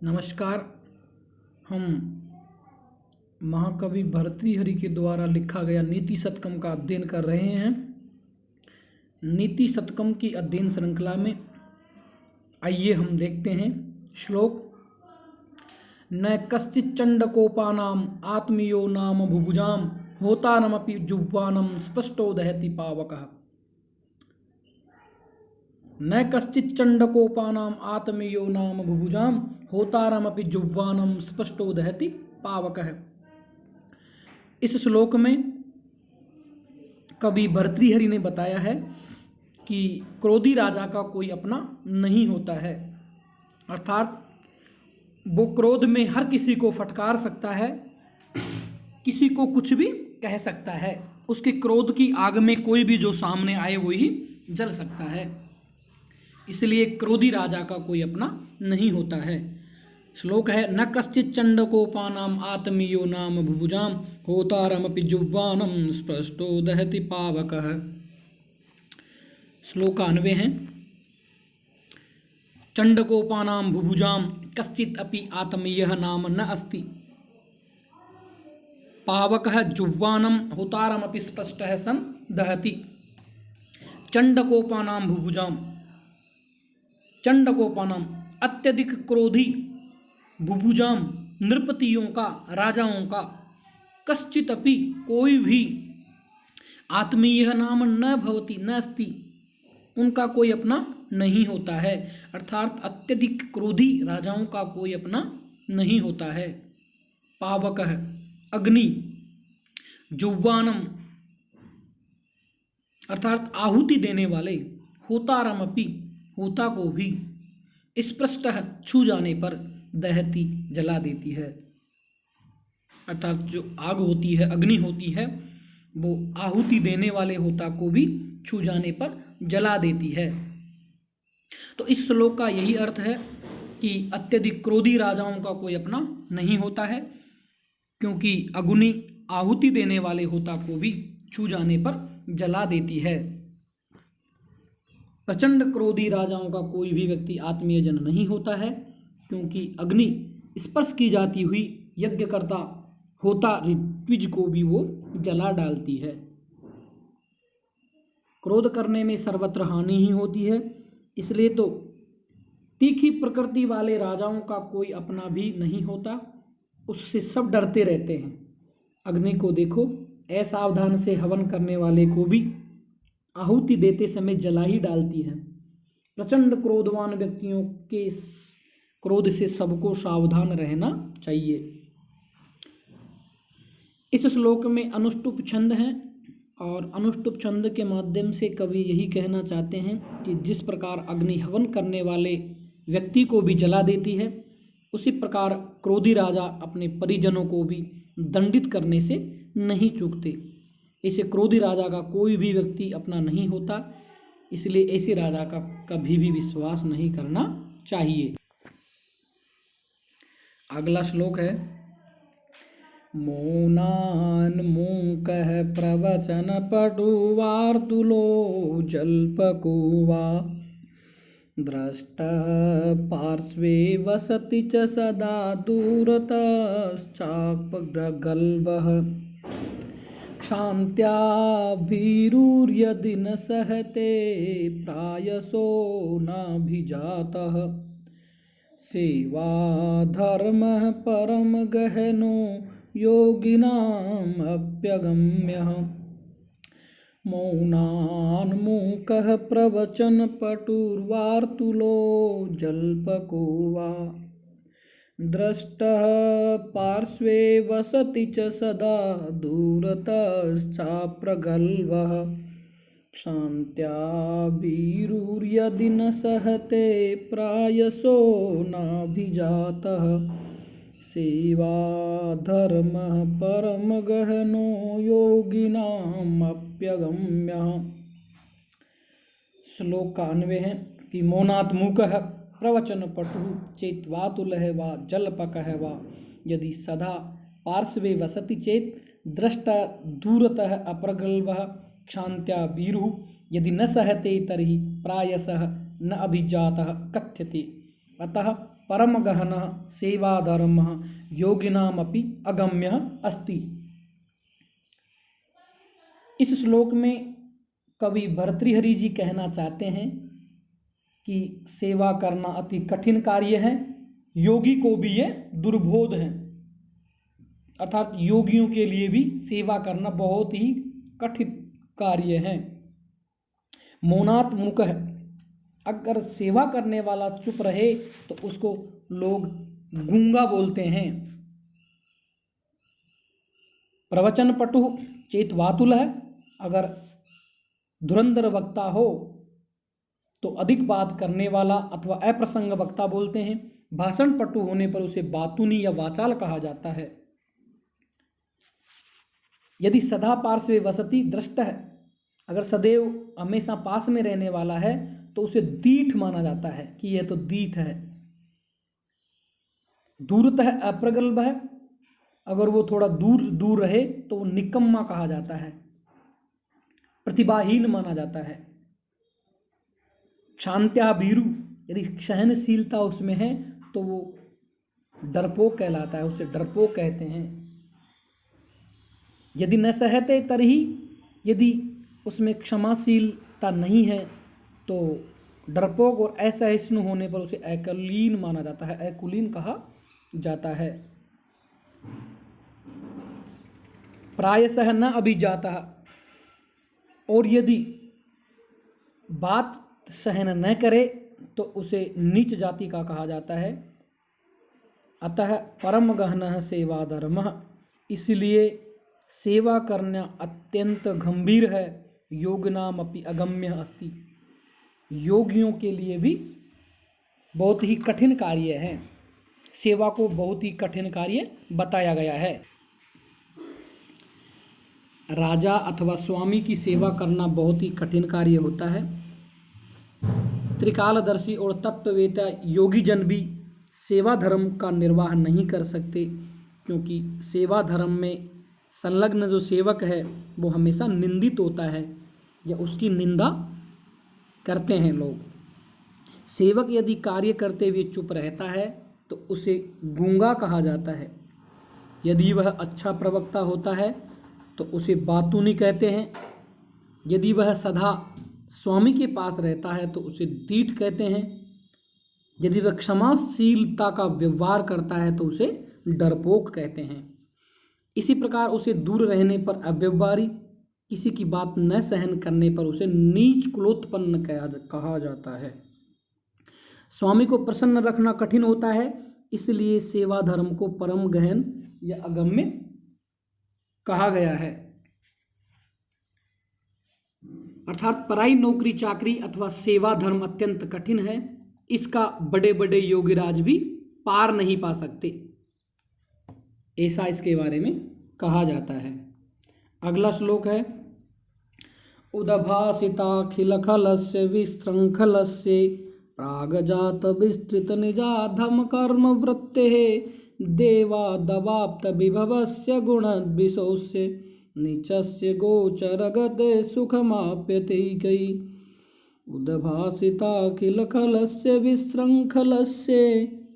नमस्कार। हम महाकवि भर्तृहरि के द्वारा लिखा गया नीति शतकम का अध्ययन कर रहे हैं। नीति शतकम की अध्ययन श्रृंखला में आइए हम देखते हैं श्लोक। न कश्चित् चण्डकोपानाम् आत्मीयो नाम भुभुजां होतारमपि जुह्वानं स्पष्टो दहति पावकः। न कश्चित् चण्डकोपानाम् आत्मीयो नाम भुभुजां होतारमपि जुह्वानं स्पष्टो दहति पावकः। इस श्लोक में कवि भर्तृहरि ने बताया है कि क्रोधी राजा का कोई अपना नहीं होता है, अर्थात वो क्रोध में हर किसी को फटकार सकता है, किसी को कुछ भी कह सकता है। उसके क्रोध की आग में कोई भी जो सामने आए वो ही जल सकता है। इसलिए क्रोधी राजा का कोई अपना नहीं होता है। श्लोक है न कश्चित् चण्डकोपानाम् आत्मीयो नाम भुभुजां होतारमपि जुह्वानं स्पष्टो दहति पावकः। श्लोक का अन्वय है चण्डकोपानां भुभुजां कश्चित् अपि आत्मीयः नाम न अस्ति पावकः जुह्वानं होतारमपि स्पष्टः सन दहति। चण्डकोपानां भुभुजां, चण्डकोपानां अत्यधिक क्रोधी, भुभुजां नृपतियों का, राजाओं का, कश्चित् अपि कोई भी, आत्मीय नाम न भवति न अस्ति उनका कोई अपना नहीं होता है, अर्थात अत्यधिक क्रोधी राजाओं का कोई अपना नहीं होता है। पावकः अग्नि, जुह्वानम अर्थात आहुति देने वाले, होतारमपि होता को भी, स्पृष्टः छू जाने पर, दहती जला देती है। अर्थात जो आग होती है, अग्नि होती है, वो आहुति देने वाले होता को भी छू जाने पर जला देती है। तो इस श्लोक का यही अर्थ है कि अत्यधिक क्रोधी राजाओं का कोई अपना नहीं होता है, क्योंकि अग्नि आहुति देने वाले होता को भी छू जाने पर जला देती है। प्रचंड क्रोधी राजाओं का कोई भी व्यक्ति आत्मीय जन नहीं होता है, क्योंकि अग्नि स्पर्श की जाती हुई यज्ञकर्ता होता ऋत्विज को भी वो जला डालती है। क्रोध करने में सर्वत्र हानि ही होती है, इसलिए तो तीखी प्रकृति वाले राजाओं का कोई अपना भी नहीं होता, उससे सब डरते रहते हैं। अग्नि को देखो, असावधान से हवन करने वाले को भी आहुति देते समय जला ही डालती है। प्रचंड क्रोधवान व्यक्तियों के क्रोध से सबको सावधान रहना चाहिए। इस श्लोक में अनुष्टुप छंद है, और अनुष्टुप छंद के माध्यम से कवि यही कहना चाहते हैं कि जिस प्रकार अग्नि हवन करने वाले व्यक्ति को भी जला देती है, उसी प्रकार क्रोधी राजा अपने परिजनों को भी दंडित करने से नहीं चूकते। इसे क्रोधी राजा का कोई भी व्यक्ति अपना नहीं होता, इसलिए ऐसे राजा का कभी भी विश्वास नहीं करना चाहिए। अगला श्लोक है मौनान् मूकः प्रवचन पटुवार्तुलो जल्पको वा द्रष्टः पार्श्वे वसति च सदा दूरतश्चापगल्भः क्षान्त्याभिरुर्यदि न सहते प्रायसो नाभिजातः सेवाधर्मः परम गहनो योगिनाम् अप्यगम्यः मौनान्मूकः प्रवचन पटुर्वार्तुलो जल्पको वा द्रष्टः पार्श्वे वसति च सदा दूरतश्चाप्रगल्भः क्षान्त्याभिरुर्यदि न सहते प्रायसो नाभिजातः सेवाधर्मः परमगहनो योगिनाम् अप्यगम्यः। श्लोक का अन्वय है कि मौनात् मूकः प्रवचन पटुः चेत् वातुलः वा जल्पकः वा यदि सदा पार्श्वे वसति चेत् द्रष्टा दूरतः अप्रगल्भः क्षान्त्या वीरुः यदि न सहते तर्हि प्रायसः न अभिजातः कथ्यते। अतः परम गहनः सेवा धर्मः योगिनामपि अगम्यः अस्ति। इस श्लोक में कवि भर्तृहरि जी कहना चाहते हैं कि सेवा करना अति कठिन कार्य है, योगी को भी ये दुर्बोध है, अर्थात योगियों के लिए भी सेवा करना बहुत ही कठिन कार्य है। मौनात् मूकः, अगर सेवा करने वाला चुप रहे तो उसको लोग गूंगा बोलते हैं। प्रवचन पटु चेत वातुल है, अगर धुरंधर वक्ता हो तो अधिक बात करने वाला अथवा अप्रसंग वक्ता बोलते हैं। भाषण पटु होने पर उसे बातुनी या वाचाल कहा जाता है। यदि सदा पार्श्वे वसति दृष्ट है, अगर सदैव हमेशा पास में रहने वाला है तो उसे दीठ माना जाता है कि यह तो दीठ है। दूरतः अप्रगल्भ है, अगर वो थोड़ा दूर दूर रहे तो वो निकम्मा कहा जाता है, प्रतिभाहीन माना जाता है। क्षांत्या भीरु, यदि सहनशीलता उसमें है तो वो डरपोक कहलाता है, उसे डरपोक कहते हैं। यदि न सहते तरही, यदि उसमें क्षमाशीलता नहीं है तो डरपोक और असहिष्णु होने पर उसे अकुलीन माना जाता है, अकुलीन कहा जाता है। प्रायशः न अभिजातः, और यदि बात सहन न करे तो उसे नीच जाति का कहा जाता है। अतः परम गहनः सेवा धर्मः, इसलिए सेवा करना अत्यंत गंभीर है। योगिनाम अपि अगम्य अस्ति, योगियों के लिए भी बहुत ही कठिन कार्य है। सेवा को बहुत ही कठिन कार्य बताया गया है। राजा अथवा स्वामी की सेवा करना बहुत ही कठिन कार्य होता है। त्रिकालदर्शी और तत्ववेता योगी जन भी सेवा धर्म का निर्वाह नहीं कर सकते, क्योंकि सेवा धर्म में संलग्न जो सेवक है वो हमेशा निंदित होता है या उसकी निंदा करते हैं लोग। सेवक यदि कार्य करते हुए चुप रहता है तो उसे गूंगा कहा जाता है। यदि वह अच्छा प्रवक्ता होता है तो उसे बातूनी कहते हैं। यदि वह सदा स्वामी के पास रहता है तो उसे दीठ कहते हैं। यदि वह क्षमाशीलता का व्यवहार करता है तो उसे डरपोक कहते हैं। इसी प्रकार उसे दूर रहने पर अव्यवहारी, किसी की बात न सहन करने पर उसे नीच कुलोत्पन्न कहा जाता है। स्वामी को प्रसन्न रखना कठिन होता है, इसलिए सेवा धर्म को परम गहन या अगम्य कहा गया है। अर्थात पराई नौकरी चाकरी अथवा सेवा धर्म अत्यंत कठिन है, इसका बड़े बड़े योगीराज भी पार नहीं पा सकते, ऐसा इसके बारे में कहा जाता है। अगला श्लोक है उदभासिताखिल खलस्य विशृंखलस्य प्रागजात विस्तृत निजाधम कर्म वृत्तेः देवादवाप्त विभवस्य गुणद्विषोऽस्य नीचस्य गोचरगते सुखमाप्यते कै। उद्भासिताखिल खलस्य विशृंखलस्य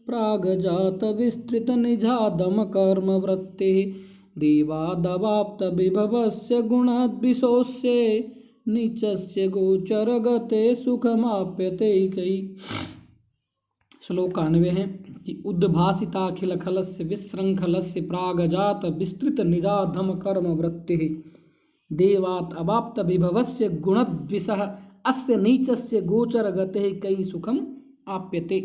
प्रागजात विस्तृत निजाधम कर्म वृत्तेः देवादवाप्त विभवस्य गुणद्विषोऽस्य नीचस्य गोचरगते सुखमाप्यते कै। श्लोक 91 है कि उद्भासिताखिल खलस्य विशृंखलस्य प्रागजात विस्तृत निजाधम कर्म वृत्तिः देवात् अवाप्त विभवस्य गुणद्विषः अस्य नीचस्य गोचरगते कै सुखम आप्यते।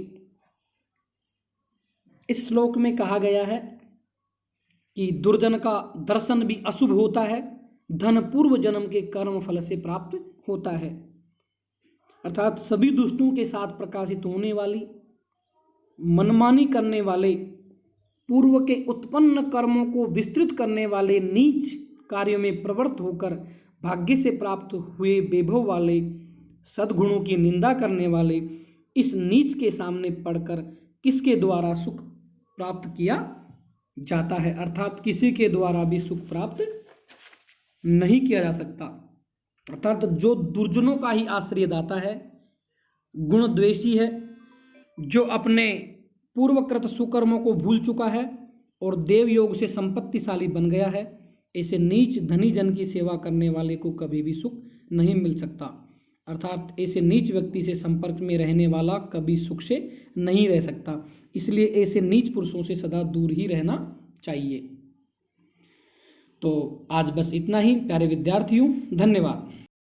इस श्लोक में कहा गया है कि दुर्जन का दर्शन भी अशुभ होता है, धन पूर्व जन्म के कर्म फल से प्राप्त होता है। अर्थात सभी दुष्टों के साथ प्रकाशित होने वाली, मनमानी करने वाले, पूर्व के उत्पन्न कर्मों को विस्तृत करने वाले, नीच कार्यों में प्रवृत्त होकर भाग्य से प्राप्त हुए वैभव वाले, सद्गुणों की निंदा करने वाले इस नीच के सामने पढ़कर किसके द्वारा सुख प्राप्त किया जाता है। अर्थात किसी के द्वारा भी सुख प्राप्त नहीं किया जा सकता। अर्थात जो दुर्जनों का ही आश्रयदाता है, गुण द्वेषी है, जो अपने पूर्वकृत सुकर्मों को भूल चुका है और देव योग से संपत्तिशाली बन गया है, ऐसे नीच धनी जन की सेवा करने वाले को कभी भी सुख नहीं मिल सकता। अर्थात ऐसे नीच व्यक्ति से संपर्क में रहने वाला कभी सुख से नहीं रह सकता। इसलिए ऐसे नीच पुरुषों से सदा दूर ही रहना चाहिए। तो आज बस इतना ही प्यारे विद्यार्थियों, धन्यवाद।